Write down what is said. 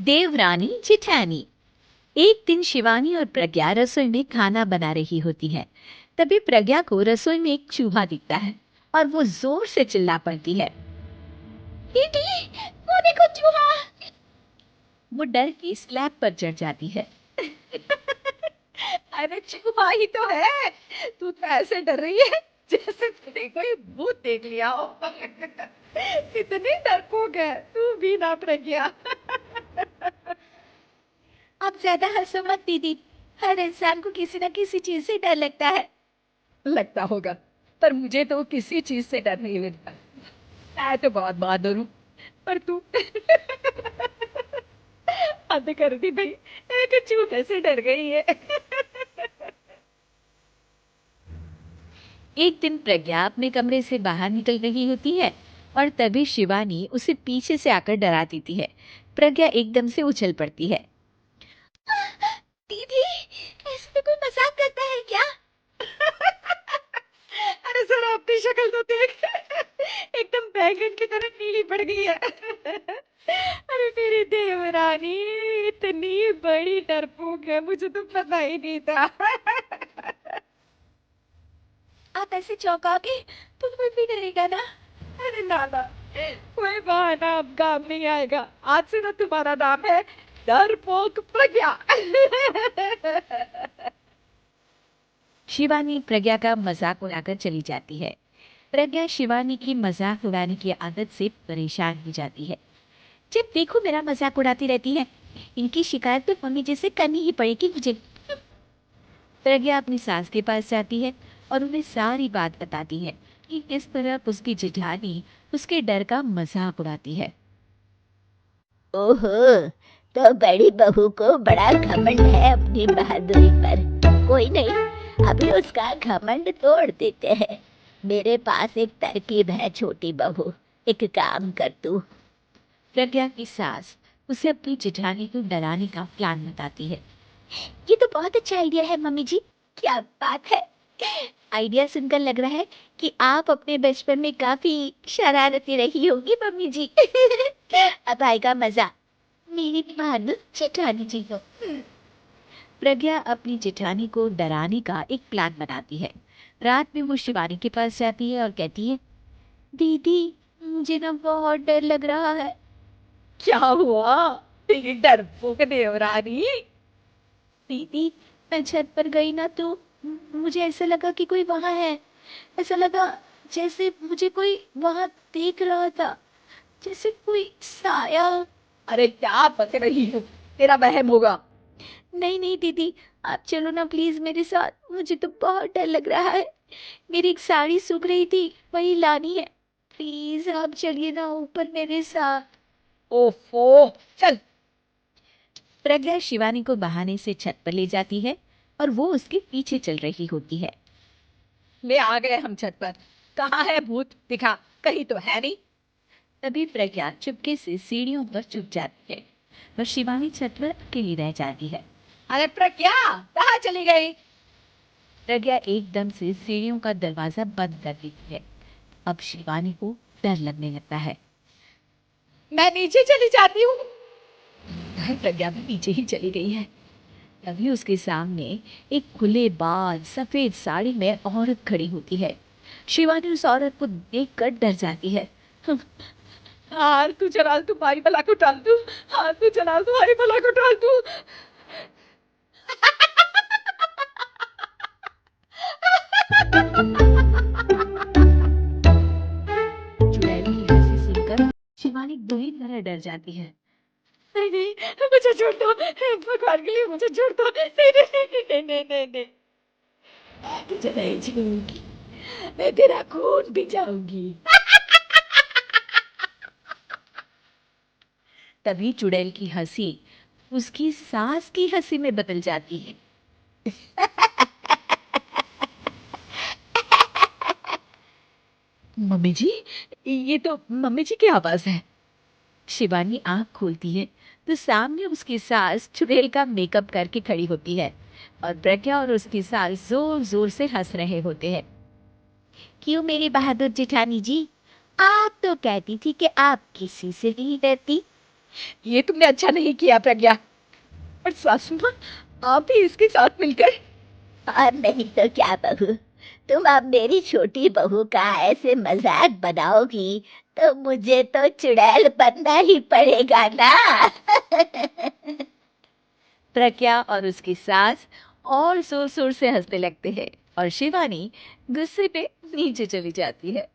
देवरानी जेठानी। एक दिन शिवानी और प्रज्ञा रसोई में खाना बना रही होती है। तभी प्रज्ञा को रसोई में एक चूहा दिखता है और वो जोर से चिल्ला पड़ती है, दीदी, वो देखो चूहा। वो डर के स्लैब पर चढ़ जाती है। अरे चूहा ही तो है। तू तो ऐसे डर रही है जैसे तूने कोई भूत देख लिया हो। इतनी डरपोक है तू भी ना प्रज्ञा। आप ज्यादा हंसो मत दीदी, हर इंसान को किसी न किसी चीज से डर लगता है। लगता होगा, पर मुझे तो किसी चीज से डर नहीं लगता। मैं तो बहुत बहादुर हूँ, पर तू हद कर दी भाई। एक चूहे से डर गई है। एक दिन प्रज्ञा अपने कमरे से बाहर निकल रही होती है और तभी शिवानी उसे पीछे से आकर डरा देती है। प्रज्ञा एकदम से उछल पड़ती है। दीदी, ऐसे कोई मजाक करता है क्या? अरे जरा अपनी शक्ल तो देख। एकदम बैंगन की तरह नीली पड़ गई है। अरे मेरी देवरानी इतनी बड़ी डरपोक है, मुझे तो पता ही नहीं था। आप ऐसे चौंकाओगे तो कोई भी डरेगा ना। अरे नाना, कोई बहाना अब काम नहीं आएगा। आज से ना तुम्हारा नाम है डरपोक प्रज्ञा। शिवानी प्रज्ञा का मजाक उड़ाकर चली जाती है। प्रज्ञा शिवानी की मजाक उड़ाने की आदत से परेशान हो जाती है। जब देखो मेरा मजाक उड़ाती रहती है, इनकी शिकायत तो मम्मी जी से करनी ही पड़ेगी मुझे। प्रज्ञा अपनी सास के पास जाती है और उन्हें सारी बात बताती है कि किस तरह उसकी जेठानी उसके डर का मजाक उड़ाती है। ओहो, तो बड़ी बहू को बड़ा घमंड है अपनी बहादुरी पर। कोई नहीं, अभी उसका घमंड तोड़ देते हैं। मेरे पास एक तरकीब है छोटी बहू, एक काम कर तू। प्रज्ञा की सास उसे अपनी जेठानी को डराने का प्लान बताती है। ये तो बहुत अच्छा आइडिया है मम्मी जी। क्या बात है? आइडिया सुनकर लग रहा है कि आप अपने बचपन में काफी शरारती रही होगी मम्मी जी। अब आएगा मजा। मेरी बहादुर जेठानी जी हो। प्रज्ञा अपनी जेठानी को डराने का एक प्लान बनाती है। रात में वो शिवानी के पास जाती है और कहती है, दीदी, मुझे ना बहुत डर लग रहा है। क्या हुआ तेरी डरपोक देवरानी? दीदी, मैं छत पर गई ना तो मुझे ऐसा लगा कि कोई वहां है। ऐसा लगा जैसे मुझे कोई वहां देख रहा था, जैसे कोई साया। अरे क्या बक रही हो, तेरा वहम होगा। नहीं नहीं दीदी, आप चलो ना प्लीज मेरे साथ, मुझे तो बहुत डर लग रहा है। मेरी एक साड़ी सूख रही थी, वही लानी है। प्लीज आप चलिए ना ऊपर मेरे साथ। ओफो, चल। प्रज्ञा शिवानी को बहाने से छत पर ले जाती है और वो उसके पीछे चल रही होती है। ले आ गए हम छत पर। कहाँ है भूत, दिखा। कहीं तो है नहीं। तभी प्रज्ञा चुपके से सीढ़ियों पर छुप जाती है और शिवानी छत पर अकेली रह जाती है। अरे प्रज्ञा, कहाँ चली गई? प्रज्ञा एकदम से सीढ़ियों का दरवाजा बंद कर देती है। अब शिवानी को डर लगने लगता है। मैं नीचे चली जाती हूँ। प्रज्ञा भी पीछे ही चली गई है। तभी उसके सामने एक खुले बाल सफेद साड़ी में औरत खड़ी होती है। शिवानी उस औरत को देखकर डर जाती है। हाँ तू चला, तुम्हारी भला को टाल दू। हाँ तू चला, तुम्हारी भला को टाल दू। चुड़ैल की हंसी सुनकर शिवानी बुरी तरह डर जाती है। नहीं नहीं, मुझे छोड़ दो, भगवान के लिए मुझे छोड़ दो। नहीं नहीं नहीं नहीं नहीं नहीं। तुझे नहीं छोड़ूंगी, मैं तेरा खून भी जाऊंगी। तभी चुड़ैल की हंसी उसकी सास की हंसी में बदल जाती है। मम्मी जी, ये तो मम्मी जी की आवाज है। शिवानी आंख खोलती है तो सामने उसकी सास चुड़ैल का मेकअप करके खड़ी होती है और प्रज्ञा और उसकी सास जोर जोर से हंस रहे होते हैं। क्यों मेरी बहादुर जेठानी जी, आप तो कहती थी कि आप किसी से नहीं डरती। ये तुमने अच्छा नहीं किया प्रज्ञा। और सासू माँ, आप भी इसके साथ मिलकर। और नहीं तो क्या बहू, तुम अब मेरी छोटी बहू का ऐसे मजाक बनाओगी तो मुझे तो चुड़ैल बनना ही पड़ेगा ना। प्रज्ञा और उसकी सास और जोर जोर से हंसने लगते हैं और शिवानी गुस्से पे नीचे चली जाती है।